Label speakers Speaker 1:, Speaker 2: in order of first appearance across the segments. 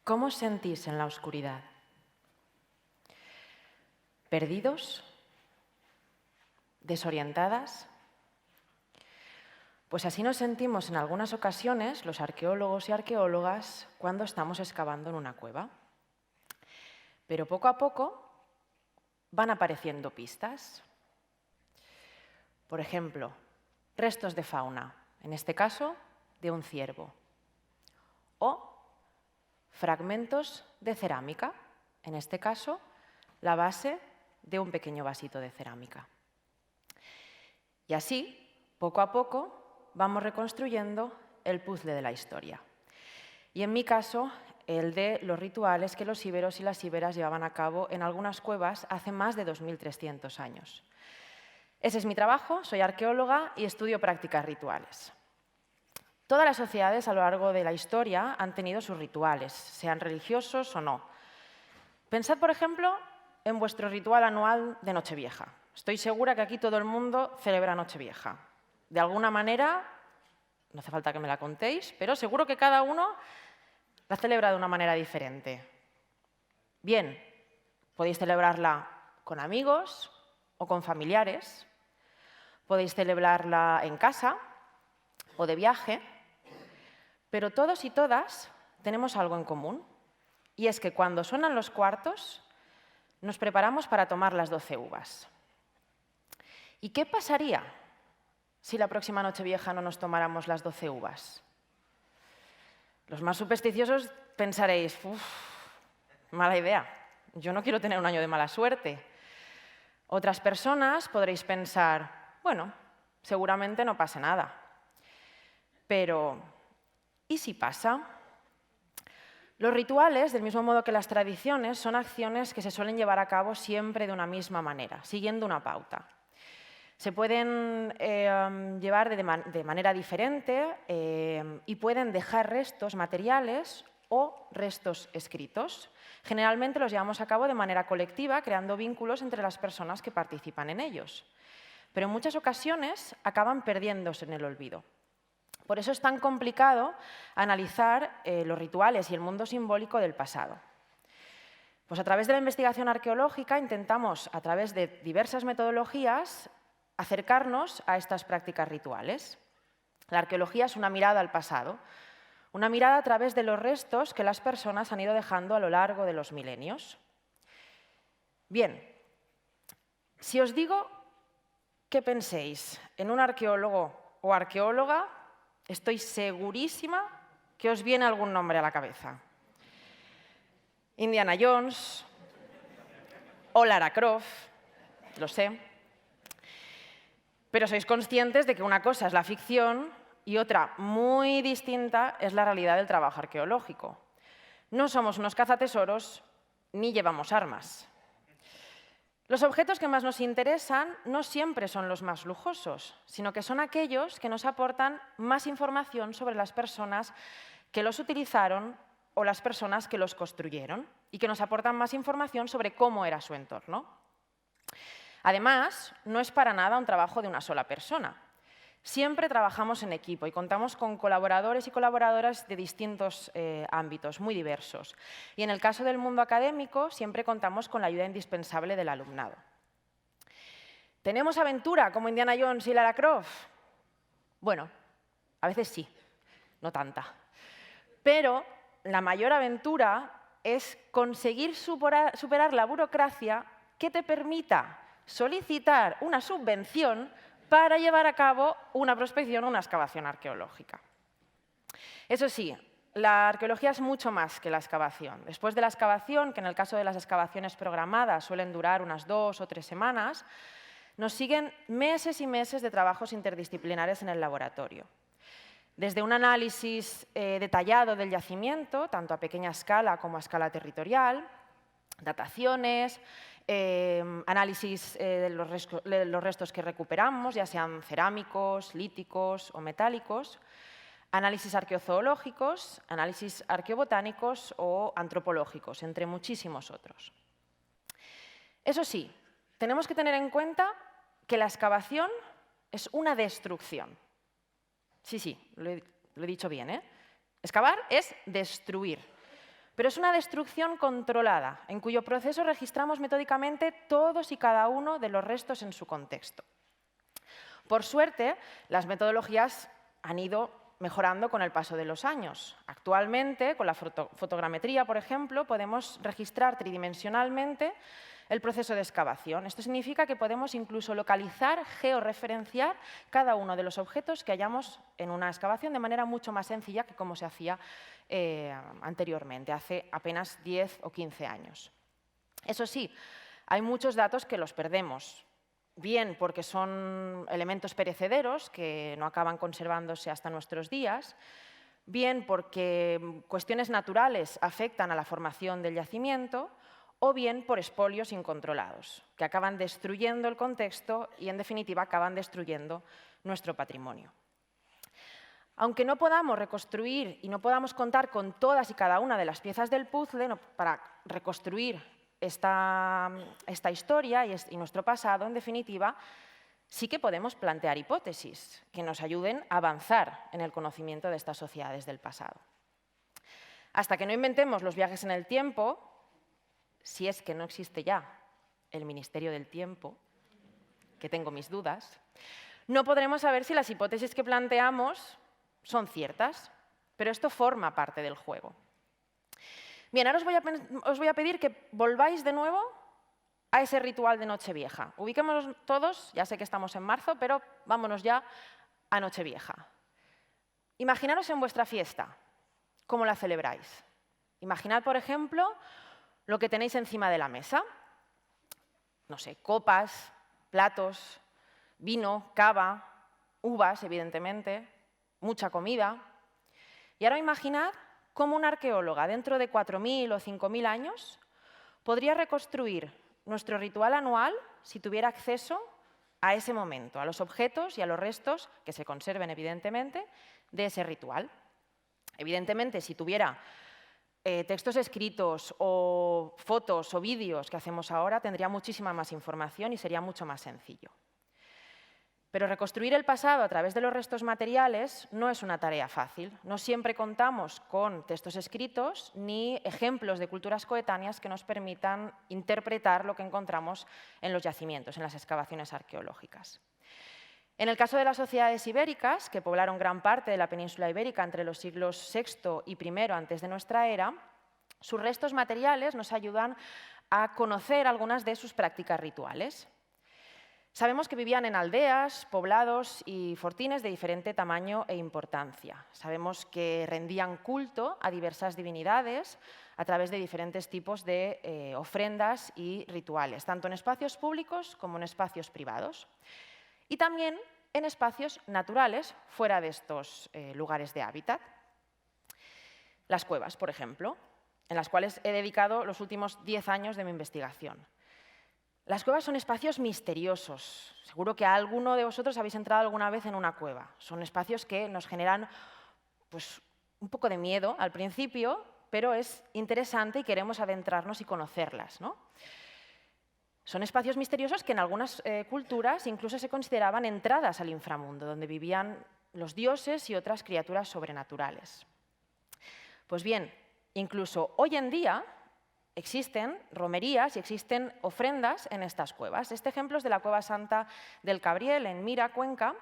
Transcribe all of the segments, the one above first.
Speaker 1: ¿Cómo os sentís en la oscuridad? ¿Perdidos? ¿Desorientadas? Pues así nos sentimos en algunas ocasiones los arqueólogos y arqueólogas cuando estamos excavando en una cueva. Pero poco a poco van apareciendo pistas. Por ejemplo, restos de fauna, en este caso de un ciervo. O fragmentos de cerámica, en este caso la base de un pequeño vasito de cerámica. Y así, poco a poco, vamos reconstruyendo el puzzle de la historia. Y en mi caso, el de los rituales que los íberos y las íberas llevaban a cabo en algunas cuevas hace más de 2300 años. Ese es mi trabajo, soy arqueóloga y estudio prácticas rituales. Todas las sociedades a lo largo de la historia han tenido sus rituales, sean religiosos o no. Pensad, por ejemplo, en vuestro ritual anual de Nochevieja. Estoy segura que aquí todo el mundo celebra Nochevieja. De alguna manera, no hace falta que me la contéis, pero seguro que cada uno la celebra de una manera diferente. Bien, podéis celebrarla con amigos o con familiares, podéis celebrarla en casa o de viaje, pero todos y todas tenemos algo en común, y es que cuando suenan los cuartos nos preparamos para tomar las 12 uvas. ¿Y qué pasaría si la próxima Nochevieja no nos tomáramos las 12 uvas? Los más supersticiosos pensaréis, mala idea, yo no quiero tener un año de mala suerte. Otras personas podréis pensar, bueno, seguramente no pase nada. Pero, ¿y si pasa? Los rituales, del mismo modo que las tradiciones, son acciones que se suelen llevar a cabo siempre de una misma manera, siguiendo una pauta. Se pueden llevar de manera diferente y pueden dejar restos materiales o restos escritos. Generalmente los llevamos a cabo de manera colectiva, creando vínculos entre las personas que participan en ellos. Pero en muchas ocasiones acaban perdiéndose en el olvido. Por eso es tan complicado analizar los rituales y el mundo simbólico del pasado. Pues a través de la investigación arqueológica intentamos, a través de diversas metodologías, acercarnos a estas prácticas rituales. La arqueología es una mirada al pasado, una mirada a través de los restos que las personas han ido dejando a lo largo de los milenios. Bien, si os digo que penséis en un arqueólogo o arqueóloga, estoy segurísima que os viene algún nombre a la cabeza. Indiana Jones o Lara Croft, lo sé. Pero sois conscientes de que una cosa es la ficción y otra muy distinta es la realidad del trabajo arqueológico. No somos unos cazatesoros ni llevamos armas. Los objetos que más nos interesan no siempre son los más lujosos, sino que son aquellos que nos aportan más información sobre las personas que los utilizaron o las personas que los construyeron y que nos aportan más información sobre cómo era su entorno. Además, no es para nada un trabajo de una sola persona. Siempre trabajamos en equipo y contamos con colaboradores y colaboradoras de distintos ámbitos, muy diversos. Y en el caso del mundo académico, siempre contamos con la ayuda indispensable del alumnado. ¿Tenemos aventura como Indiana Jones y Lara Croft? Bueno, a veces sí, no tanta. Pero la mayor aventura es conseguir superar la burocracia que te permita solicitar una subvención para llevar a cabo una prospección o una excavación arqueológica. Eso sí, la arqueología es mucho más que la excavación. Después de la excavación, que en el caso de las excavaciones programadas suelen durar unas 2 o 3 semanas, nos siguen meses y meses de trabajos interdisciplinares en el laboratorio. Desde un análisis detallado del yacimiento, tanto a pequeña escala como a escala territorial, dataciones, análisis de los restos que recuperamos, ya sean cerámicos, líticos o metálicos, análisis arqueozoológicos, análisis arqueobotánicos o antropológicos, entre muchísimos otros. Eso sí, tenemos que tener en cuenta que la excavación es una destrucción. Sí, lo he dicho bien, ¿eh? Excavar es destruir. Pero es una destrucción controlada, en cuyo proceso registramos metódicamente todos y cada uno de los restos en su contexto. Por suerte, las metodologías han ido mejorando con el paso de los años. Actualmente, con la fotogrametría, por ejemplo, podemos registrar tridimensionalmente el proceso de excavación. Esto significa que podemos incluso localizar, georreferenciar cada uno de los objetos que hallamos en una excavación de manera mucho más sencilla que como se hacía anteriormente, hace apenas 10 o 15 años. Eso sí, hay muchos datos que los perdemos, bien porque son elementos perecederos que no acaban conservándose hasta nuestros días, bien porque cuestiones naturales afectan a la formación del yacimiento, o bien por expolios incontrolados, que acaban destruyendo el contexto y, en definitiva, acaban destruyendo nuestro patrimonio. Aunque no podamos reconstruir y no podamos contar con todas y cada una de las piezas del puzzle para reconstruir esta historia y nuestro pasado, en definitiva, sí que podemos plantear hipótesis que nos ayuden a avanzar en el conocimiento de estas sociedades del pasado. Hasta que no inventemos los viajes en el tiempo, si es que no existe ya el Ministerio del Tiempo, que tengo mis dudas, no podremos saber si las hipótesis que planteamos son ciertas, pero esto forma parte del juego. Bien, ahora os voy a pedir que volváis de nuevo a ese ritual de Nochevieja. Ubiquémonos todos, ya sé que estamos en marzo, pero vámonos ya a Nochevieja. Imaginaros en vuestra fiesta, ¿cómo la celebráis? Imaginad, por ejemplo, lo que tenéis encima de la mesa. No sé, copas, platos, vino, cava, uvas, evidentemente, mucha comida. Y ahora imaginad cómo una arqueóloga dentro de 4.000 o 5.000 años podría reconstruir nuestro ritual anual si tuviera acceso a ese momento, a los objetos y a los restos, que se conserven evidentemente, de ese ritual. Evidentemente, si tuviera textos escritos o fotos o vídeos que hacemos ahora, tendría muchísima más información y sería mucho más sencillo. Pero reconstruir el pasado a través de los restos materiales no es una tarea fácil. No siempre contamos con textos escritos ni ejemplos de culturas coetáneas que nos permitan interpretar lo que encontramos en los yacimientos, en las excavaciones arqueológicas. En el caso de las sociedades ibéricas, que poblaron gran parte de la península ibérica entre los siglos VI y I antes de nuestra era, sus restos materiales nos ayudan a conocer algunas de sus prácticas rituales. Sabemos que vivían en aldeas, poblados y fortines de diferente tamaño e importancia. Sabemos que rendían culto a diversas divinidades a través de diferentes tipos de ofrendas y rituales, tanto en espacios públicos como en espacios privados. Y también en espacios naturales fuera de estos lugares de hábitat. Las cuevas, por ejemplo, en las cuales he dedicado los últimos 10 años de mi investigación. Las cuevas son espacios misteriosos. Seguro que alguno de vosotros habéis entrado alguna vez en una cueva. Son espacios que nos generan pues, un poco de miedo al principio, pero es interesante y queremos adentrarnos y conocerlas, ¿no? Son espacios misteriosos que en algunas culturas incluso se consideraban entradas al inframundo, donde vivían los dioses y otras criaturas sobrenaturales. Pues bien, incluso hoy en día existen romerías y existen ofrendas en estas cuevas. Este ejemplo es de la Cueva Santa del Cabriel, en Mira, Cuenca,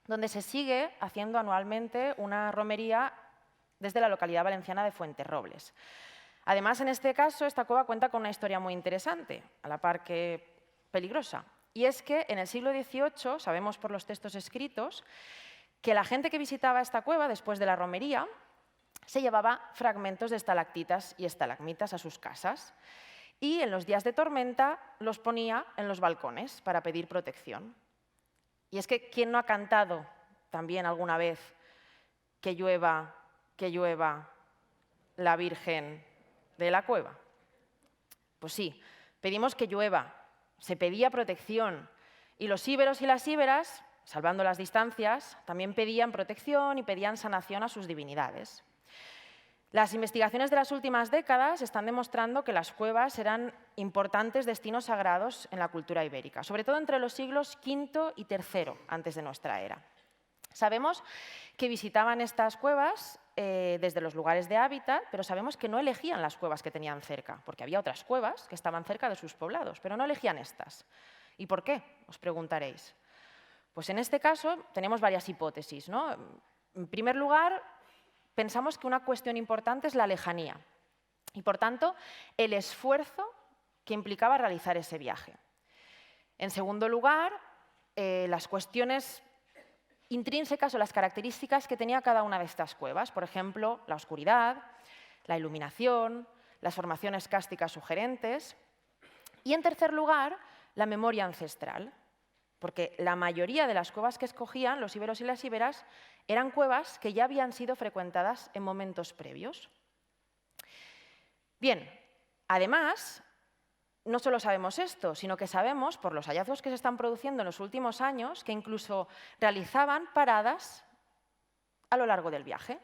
Speaker 1: donde se sigue haciendo anualmente una romería desde la localidad valenciana de Fuenterrobles. Además, en este caso, esta cueva cuenta con una historia muy interesante, a la par que peligrosa. Y es que en el siglo XVIII, sabemos por los textos escritos, que la gente que visitaba esta cueva después de la romería se llevaba fragmentos de estalactitas y estalagmitas a sus casas y en los días de tormenta los ponía en los balcones para pedir protección. Y es que, ¿quién no ha cantado también alguna vez que llueva la Virgen de la cueva? Pues sí, pedimos que llueva, se pedía protección y los íberos y las íberas, salvando las distancias, también pedían protección y pedían sanación a sus divinidades. Las investigaciones de las últimas décadas están demostrando que las cuevas eran importantes destinos sagrados en la cultura ibérica, sobre todo entre los siglos V y III antes de nuestra era. Sabemos que visitaban estas cuevas desde los lugares de hábitat, pero sabemos que no elegían las cuevas que tenían cerca, porque había otras cuevas que estaban cerca de sus poblados, pero no elegían estas. ¿Y por qué?, os preguntaréis. Pues en este caso tenemos varias hipótesis, ¿no? En primer lugar, pensamos que una cuestión importante es la lejanía y, por tanto, el esfuerzo que implicaba realizar ese viaje. En segundo lugar, las cuestiones intrínsecas o las características que tenía cada una de estas cuevas, por ejemplo, la oscuridad, la iluminación, las formaciones cársticas sugerentes. Y, en tercer lugar, la memoria ancestral, porque la mayoría de las cuevas que escogían los íberos y las íberas eran cuevas que ya habían sido frecuentadas en momentos previos. Bien, además, no solo sabemos esto, sino que sabemos, por los hallazgos que se están produciendo en los últimos años, que incluso realizaban paradas a lo largo del viaje.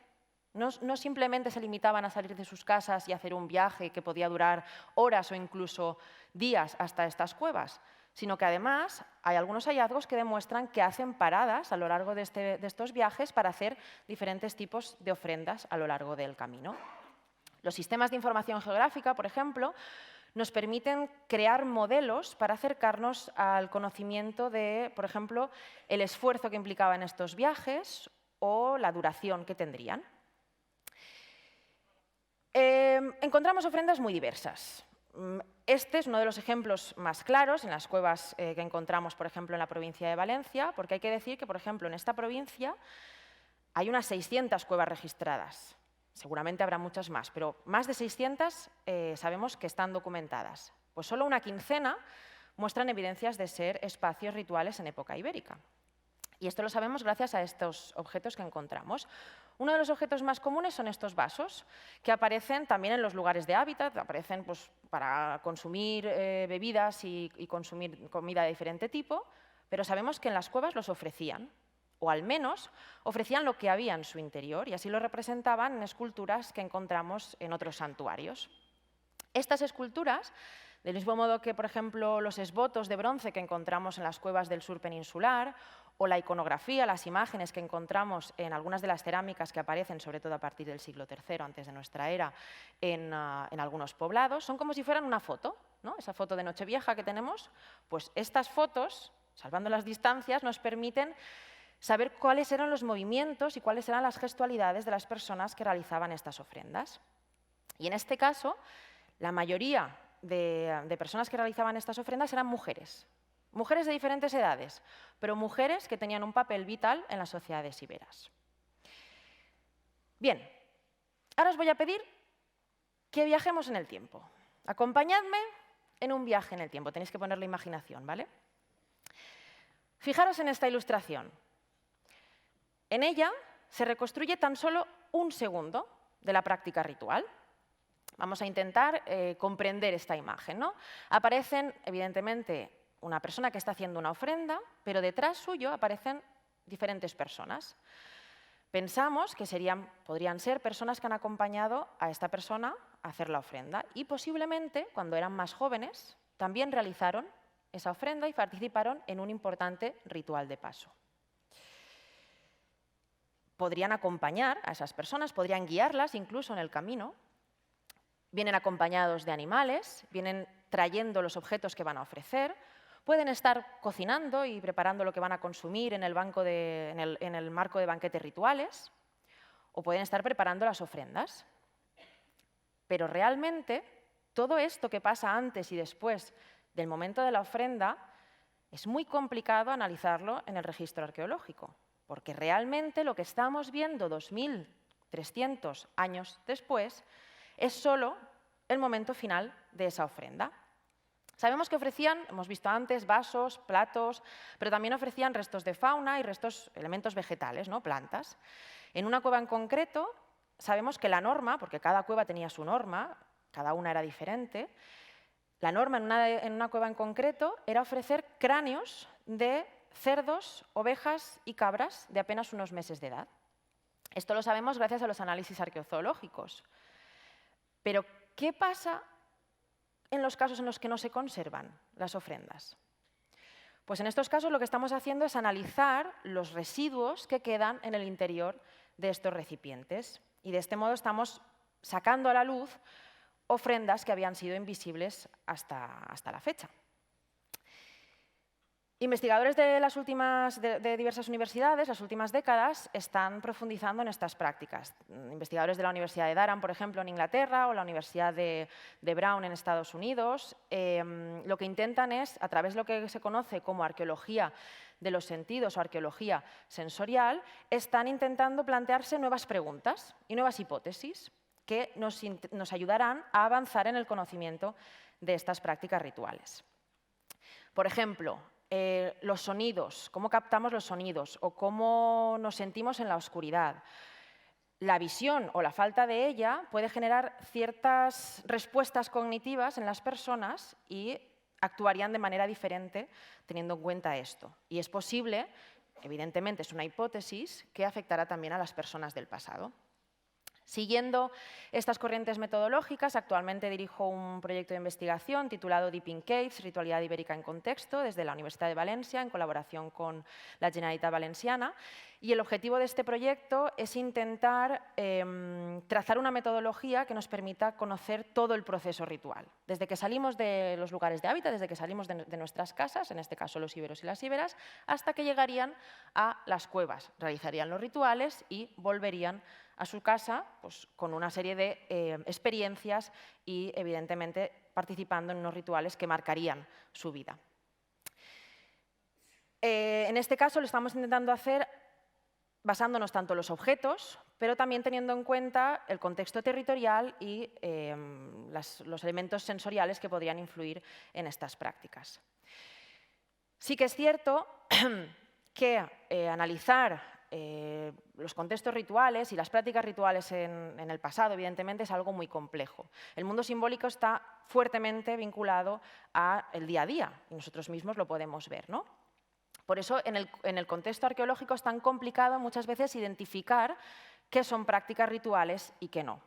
Speaker 1: No simplemente se limitaban a salir de sus casas y hacer un viaje que podía durar horas o incluso días hasta estas cuevas, sino que además hay algunos hallazgos que demuestran que hacen paradas a lo largo de estos viajes para hacer diferentes tipos de ofrendas a lo largo del camino. Los sistemas de información geográfica, por ejemplo, nos permiten crear modelos para acercarnos al conocimiento de, por ejemplo, el esfuerzo que implicaban estos viajes o la duración que tendrían. Encontramos ofrendas muy diversas. Este es uno de los ejemplos más claros en las cuevas que encontramos, por ejemplo, en la provincia de Valencia, porque hay que decir que, por ejemplo, en esta provincia hay unas 600 cuevas registradas. Seguramente habrá muchas más, pero más de 600 sabemos que están documentadas. Pues solo una quincena muestran evidencias de ser espacios rituales en época ibérica. Y esto lo sabemos gracias a estos objetos que encontramos. Uno de los objetos más comunes son estos vasos, que aparecen también en los lugares de hábitat, aparecen pues, para consumir bebidas y consumir comida de diferente tipo, pero sabemos que en las cuevas los ofrecían, o al menos ofrecían lo que había en su interior, y así lo representaban en esculturas que encontramos en otros santuarios. Estas esculturas, del mismo modo que, por ejemplo, los esbotos de bronce que encontramos en las cuevas del sur peninsular, o la iconografía, las imágenes que encontramos en algunas de las cerámicas que aparecen, sobre todo a partir del siglo III antes de nuestra era, en algunos poblados, son como si fueran una foto, ¿no? Esa foto de Nochevieja que tenemos, pues estas fotos, salvando las distancias, nos permiten saber cuáles eran los movimientos y cuáles eran las gestualidades de las personas que realizaban estas ofrendas. Y en este caso, la mayoría de personas que realizaban estas ofrendas eran mujeres. Mujeres de diferentes edades, pero mujeres que tenían un papel vital en las sociedades iberas. Bien, ahora os voy a pedir que viajemos en el tiempo. Acompañadme en un viaje en el tiempo. Tenéis que poner la imaginación, ¿vale? Fijaros en esta ilustración. En ella se reconstruye tan solo un segundo de la práctica ritual. Vamos a intentar comprender esta imagen, ¿no? Aparecen, evidentemente, una persona que está haciendo una ofrenda, pero detrás suyo aparecen diferentes personas. Pensamos que podrían ser personas que han acompañado a esta persona a hacer la ofrenda y posiblemente, cuando eran más jóvenes, también realizaron esa ofrenda y participaron en un importante ritual de paso. Podrían acompañar a esas personas, podrían guiarlas incluso en el camino. Vienen acompañados de animales, vienen trayendo los objetos que van a ofrecer, pueden estar cocinando y preparando lo que van a consumir en el marco de banquetes rituales, o pueden estar preparando las ofrendas. Pero realmente, todo esto que pasa antes y después del momento de la ofrenda es muy complicado analizarlo en el registro arqueológico, porque realmente lo que estamos viendo 2300 años después es solo el momento final de esa ofrenda. Sabemos que ofrecían, hemos visto antes, vasos, platos, pero también ofrecían restos de fauna y elementos vegetales, ¿no? Plantas. En una cueva en concreto, sabemos que la norma, porque cada cueva tenía su norma, cada una era diferente, la norma en una cueva en concreto era ofrecer cráneos de cerdos, ovejas y cabras de apenas unos meses de edad. Esto lo sabemos gracias a los análisis arqueozoológicos. Pero, ¿qué pasa en los casos en los que no se conservan las ofrendas? Pues en estos casos lo que estamos haciendo es analizar los residuos que quedan en el interior de estos recipientes. Y de este modo estamos sacando a la luz ofrendas que habían sido invisibles hasta la fecha. Investigadores de diversas universidades, las últimas décadas, están profundizando en estas prácticas. Investigadores de la Universidad de Durham, por ejemplo, en Inglaterra, o la Universidad de Brown en Estados Unidos, lo que intentan es, a través de lo que se conoce como arqueología de los sentidos o arqueología sensorial, están intentando plantearse nuevas preguntas y nuevas hipótesis que nos ayudarán a avanzar en el conocimiento de estas prácticas rituales. Por ejemplo, los sonidos, cómo captamos los sonidos o cómo nos sentimos en la oscuridad. La visión o la falta de ella puede generar ciertas respuestas cognitivas en las personas y actuarían de manera diferente teniendo en cuenta esto. Y es posible, evidentemente es una hipótesis, que afectará también a las personas del pasado. Siguiendo estas corrientes metodológicas, actualmente dirijo un proyecto de investigación titulado Deep in Caves, Ritualidad ibérica en contexto, desde la Universidad de Valencia, en colaboración con la Generalitat Valenciana. Y el objetivo de este proyecto es intentar trazar una metodología que nos permita conocer todo el proceso ritual. Desde que salimos de los lugares de hábitat, desde que salimos de nuestras casas, en este caso los íberos y las íberas, hasta que llegarían a las cuevas, realizarían los rituales y volverían a su casa pues, con una serie de experiencias y, evidentemente, participando en unos rituales que marcarían su vida. En este caso lo estamos intentando hacer basándonos tanto en los objetos, pero también teniendo en cuenta el contexto territorial y los elementos sensoriales que podrían influir en estas prácticas. Sí que es cierto que analizar los contextos rituales y las prácticas rituales en el pasado, evidentemente, es algo muy complejo. El mundo simbólico está fuertemente vinculado al día a día y nosotros mismos lo podemos ver, ¿no? Por eso, en el contexto arqueológico es tan complicado muchas veces identificar qué son prácticas rituales y qué no.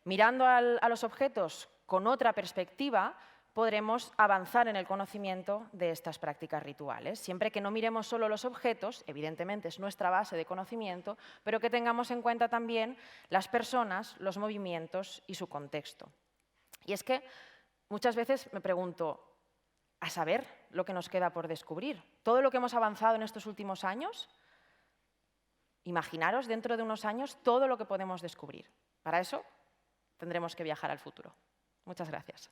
Speaker 1: Mirando a los objetos con otra perspectiva, podremos avanzar en el conocimiento de estas prácticas rituales. Siempre que no miremos solo los objetos, evidentemente es nuestra base de conocimiento, pero que tengamos en cuenta también las personas, los movimientos y su contexto. Y es que muchas veces me pregunto, a saber lo que nos queda por descubrir. Todo lo que hemos avanzado en estos últimos años, imaginaros dentro de unos años todo lo que podemos descubrir. Para eso tendremos que viajar al futuro. Muchas gracias.